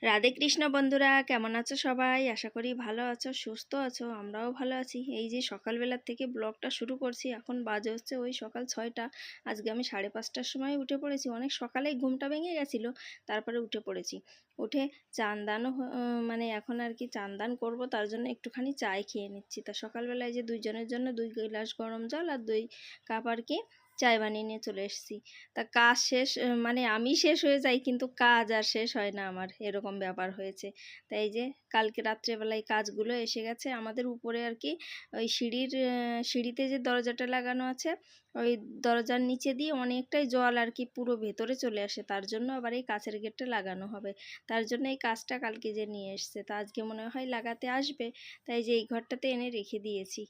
রাধে কৃষ্ণ বন্ধুরা, কেমন আছো সবাই? আশা করি ভালো আছো, সুস্থ আছো। আমরাও ভালো আছি। এই যে সকালবেলার থেকে ব্লগটা শুরু করছি। এখন বাজে হচ্ছে ওই সকাল 6টা। আজকে আমি 5:30টার সময় উঠে পড়েছি। অনেক সকালেই ঘুমটা ভেঙে গেছিলো, তারপরে উঠে পড়েছি। উঠে চান দানও মানে এখন আর কি চান দান করবো, তার জন্য একটুখানি চায় খেয়ে নিচ্ছি। তা সকালবেলায় যে দুইজনের জন্য 2 গ্লাস গরম জল আর 2 কাপ আর কি চায় বানিয়ে নিয়ে চলে এসেছি। তা কাজ শেষ, মানে আমি শেষ হয়ে যাই কিন্তু কাজ আর শেষ হয় না আমার, এরকম ব্যাপার হয়েছে। তাই এই যে কালকে রাত্রেবেলায় কাজগুলো এসে গেছে আমাদের উপরে আর কি। ওই সিঁড়িতে যে দরজাটা লাগানো আছে, ওই দরজার নিচে দিয়ে অনেকটাই জল আর কি পুরো ভেতরে চলে আসে, তার জন্য আবার এই কাচের গেটটা লাগানো হবে। তার জন্য এই কাজটা কালকে যে নিয়ে এসছে, তা আজকে মনে হয় লাগাতে আসবে। তাই যে এই ঘরটাতে এনে রেখে দিয়েছি।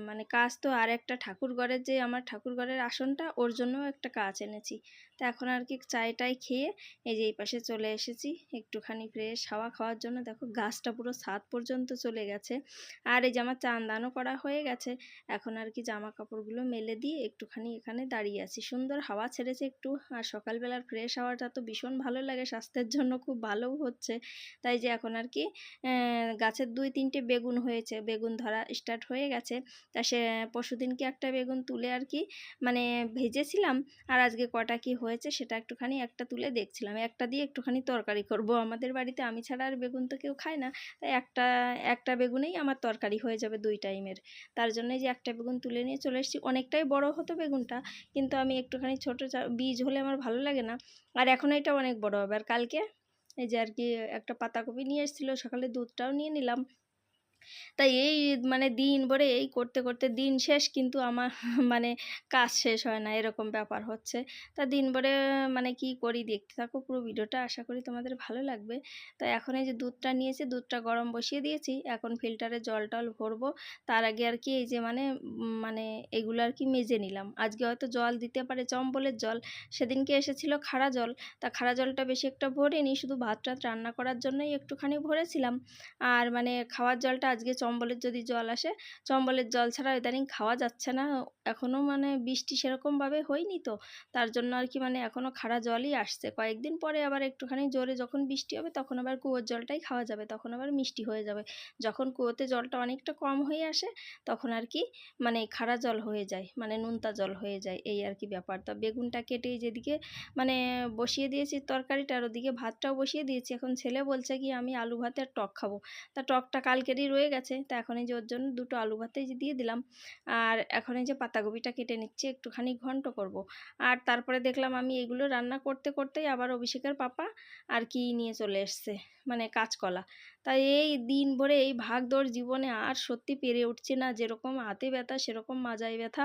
মানে কাজ তো আর একটা ঠাকুর ঘরের, যে আমার ঠাকুর ঘরের আসনটা, ওর জন্যও একটা কাজ এনেছি। তো এখন আর কি চায়টাই খেয়ে এই যে এই পাশে চলে এসেছি একটুখানি ফ্রেশ হাওয়া খাওয়ার জন্য। দেখো গাছটা পুরো ছাদ পর্যন্ত চলে গেছে। আর এই যে আমার চান দানও করা হয়ে গেছে। এখন আর কি জামা কাপড়গুলো মেলে দিয়ে একটুখানি এখানে দাঁড়িয়ে আছি। সুন্দর হাওয়া ছেড়েছে একটু, আর সকালবেলার ফ্রেশ হাওয়াটা তো ভীষণ ভালো লাগে, স্বাস্থ্যের জন্য খুব ভালোও হচ্ছে। তাই যে এখন আর কি গাছের 2-3টে বেগুন হয়েছে, বেগুন ধরা স্টার্ট হয়ে গেছে। তা সে পরশুদিনকে একটা বেগুন তুলে আর কি মানে ভেজেছিলাম। আর আজকে কটা কি হয়েছে সেটা একটুখানি একটা তুলে দেখছিলাম। একটা দিয়ে একটুখানি তরকারি করব। আমাদের বাড়িতে আমি ছাড়া আর বেগুন তো কেউ খায় না। তাই একটা একটা বেগুনেই আমার তরকারি হয়ে যাবে 2 টাইমের। তার জন্যই যে একটা বেগুন তুলে নিয়ে চলে এসেছি। অনেকটাই বড় হতো বেগুনটা, কিন্তু আমি একটুখানি ছোটো বীজ হলে আমার ভালো লাগে না। আর এখন এটা অনেক বড় হবে। আর কালকে এই যে আর কি একটা পাতাকপি নিয়ে এসেছিলো, সকালে দুধটাও নিয়ে নিলাম। তাই এই মানে দিন ভরে এই করতে করতে দিন শেষ, কিন্তু আমার মানে কাজ শেষ হয় না, এরকম ব্যাপার হচ্ছে। তা দিন ভরে মানে কি করি দেখতে থাকো পুরো ভিডিওটা, আশা করি তোমাদের ভালো লাগবে। তো এখন এই যে দুধটা নিয়েছি, দুধটা গরম বসিয়ে দিয়েছি, এখন ফিল্টারে জল টল ভরবো। তার আগে আর কি এই যে মানে এগুলো আর কি মেজে নিলাম। আজকে হয়তো জল দিতে পারে চম্বলের জল, সেদিনকে এসেছিলো খাড়া জল। তা খাড়া জলটা বেশি একটা ভরিনি, শুধু ভাত টাত রান্না করার জন্যই একটুখানি ভরেছিলাম। আর মানে খাওয়ার জলটা আজকে চম্বলের যদি জল আসে, চম্বলের জল ছাড়া ইদানিং খাওয়া যাচ্ছে না। এখনও মানে বৃষ্টি সেরকমভাবে হয়নি তো, তার জন্য আর কি মানে এখনও খাড়া জলই আসছে। কয়েকদিন পরে আবার একটুখানি জোরে যখন বৃষ্টি হবে, তখন আবার কুয়োর জলটাই খাওয়া যাবে, তখন আবার মিষ্টি হয়ে যাবে। যখন কুয়োতে জলটা অনেকটা কম হয়ে আসে, তখন আর কি মানে খাড়া জল হয়ে যায়, মানে নোনতা জল হয়ে যায়, এই আর কি ব্যাপার। তো বেগুনটা কেটে যেদিকে মানে বসিয়ে দিয়েছি তরকারিটা, আর ওদিকে ভাতটাও বসিয়ে দিয়েছি। এখন ছেলে বলছে কি আমি আলু ভাতে আর টক খাবো। তা টকটা কালকেরই রয়ে গেছে, তা এখন এই যে ওর জন্য 2টো আলু ভাতেই যে দিয়ে দিলাম। আর এখন এই যে পাতাকপিটা কেটে নিচ্ছি, একটুখানি ঘন্ট করব। আর তারপরে দেখলাম আমি এগুলো রান্না করতে করতেই আবার অভিষেকের পাপা আর কি নিয়ে চলে এসছে, মানে কাঁচকলা। তাই এই দিন ভরে এই ভাগদৌড় জীবনে আর সত্যি পেরে উঠছি না। যেরকম হাতে ব্যথা, সেরকম মাজায় ব্যথা,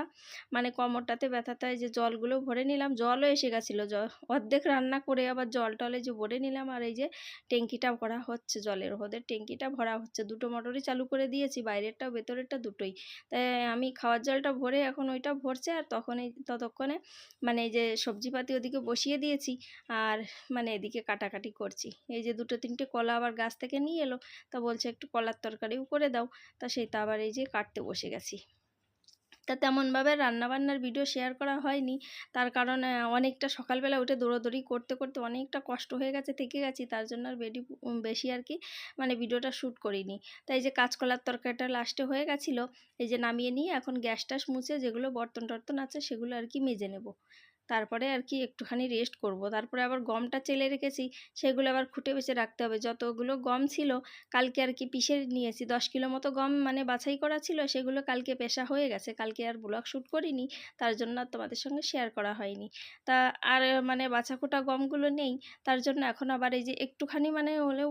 মানে কোমরটাতে ব্যথা। তাই যে জলগুলো ভরে নিলাম, জলও এসে গেছিলো, অর্ধেক রান্না করে আবার জল টলে যে ভরে নিলাম। আর এই যে ট্যাঙ্কিটা ভরা হচ্ছে, জলের ওদের ট্যাঙ্কিটা ভরা হচ্ছে। 2টো মোটরই চালু করে দিয়েছি, বাইরেরটা ভেতরেরটা দুটোই। তাই আমি খাওয়ার জলটা ভরে এখন ওইটা ভরছে, আর ততক্ষণে মানে এই যে সবজিপাতি ওদিকে বসিয়ে দিয়েছি। আর মানে এদিকে কাটাকাটি করছি। এই যে 2-3টে কলা আবার গাছ থেকে নিয়ে এলো, তা বলছে একটু কলার তরকারিও করে দাও। তা সেইটা আবার এই যে কাটতে বসে গেছি। তা তেমনভাবে রান্নাবান্নার ভিডিও শেয়ার করা হয়নি, তার কারণ অনেকটা সকালবেলা উঠে দৌড়াদৌড়ি করতে করতে অনেকটা কষ্ট হয়ে গেছে, থেকে গেছি, তার জন্য আর বেশি আর কি মানে ভিডিওটা শ্যুট করিনি। তাই যে কাঁচকলার তরকারিটা লাস্টে হয়ে গেছিলো, এই যে নামিয়ে নিয়ে এখন গ্যাস ট্যাস মুছে যেগুলো বর্তন টর্তন আছে সেগুলো আর কি মেজে নেব। তারপরে আর কি একটুখানি রেস্ট করব। তারপরে আবার গমটা চেলে রেখেছি, সেগুলো আবার খুঁটে বেছে রাখতে হবে। যতগুলো গম ছিল কালকে আর কি পিষে নিয়েছি, 10 কিলো মতো গম মানে বাছাই করা ছিল, সেগুলো কালকে পেশা হয়ে গেছে। কালকে আর ব্লগ শ্যুট করিনি, তার জন্য আর তোমাদের সঙ্গে শেয়ার করা হয়নি। তা আর মানে বাছাকোটা গমগুলো নেই, তার জন্য এখন আবার এই যে একটুখানি মানে হলেও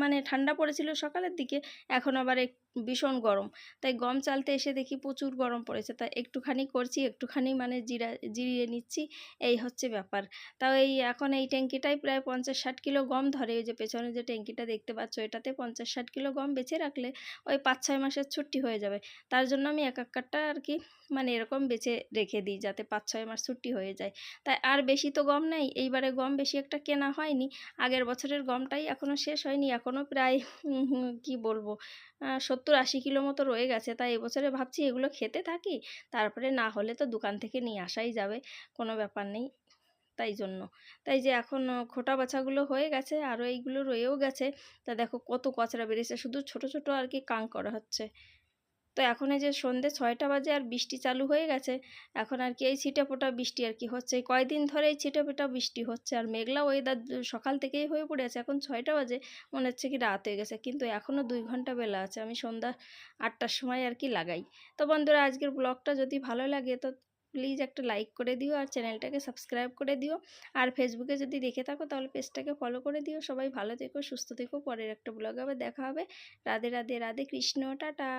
মানে ঠান্ডা পড়েছিল সকালের দিকে, এখন আবার ভীষণ গরম। তাই গম চালতে এসে দেখি প্রচুর গরম পড়েছে, তাই একটুখানি করছি, একটুখানি মানে জিরিয়ে নিচ্ছি, এই হচ্ছে ব্যাপার। তাও এই এখন এই ট্যাঙ্কিটাই প্রায় 50-60 কিলো গম ধরে। ওই যে পেছনে যে ট্যাঙ্কিটা দেখতে পাচ্ছ, এটাতে 50-60 কিলো গম বেছে রাখলে ওই 5-6 মাসের ছুটি হয়ে যাবে। তার জন্য আমি এক একটা আর কি মানে এরকম বেছে রেখে দিই, যাতে 5-6 মাস ছুটি হয়ে যায়। তাই আর বেশি তো গম নেই, এইবারে গম বেশি একটা কেনা হয়নি। আগের বছরের গমটাই এখনও শেষ হয়নি, এখনও প্রায় কি বলবো 70-80 কিলো মতো রয়ে গেছে। তাই এবছরে ভাবছি এগুলো খেতে থাকি, তারপরে না হলে তো দোকান থেকে নিয়ে আসাই যাবে, কোনো ব্যাপার নেই। তাই জন্য। তাই যে এখন খোঁটা বাছাগুলো হয়ে গেছে, আরও এইগুলো রয়েও গেছে। তা দেখো কত কচড়া বেরিয়েছে, শুধু ছোট ছোট আর কি কাঁক করা হচ্ছে। তো এখন এই যে সন্ধ্যে 6টা বাজে আর বৃষ্টি চালু হয়ে গেছে। এখন আর কি এই ছিটেফোঁটা বৃষ্টি আর কি হচ্ছে, এই কয়দিন ধরে এই ছিটেফোঁটা বৃষ্টি হচ্ছে, আর মেঘলা ওয়েদার সকাল থেকেই হয়ে পড়ে আছে। এখন 6টা বাজে, মনে হচ্ছে কি রাত হয়ে গেছে, কিন্তু এখনও 2 ঘন্টা বেলা আছে। আমি সন্ধ্যা 8টার সময় আর কি লাগাই। তো বন্ধুরা, আজকের ব্লগটা যদি ভালো লাগে তো প্লিজ একটা লাইক করে দিও, আর চ্যানেলটাকে সাবস্ক্রাইব করে দিও। আর ফেসবুকে যদি দেখে থাকো তাহলে পেজটাকে ফলো করে দিও। সবাই ভালো থেকো, সুস্থ থেকো। পরের একটা ব্লগে আবার দেখা হবে। রাধে রাধে, রাধে কৃষ্ণ, টাটা।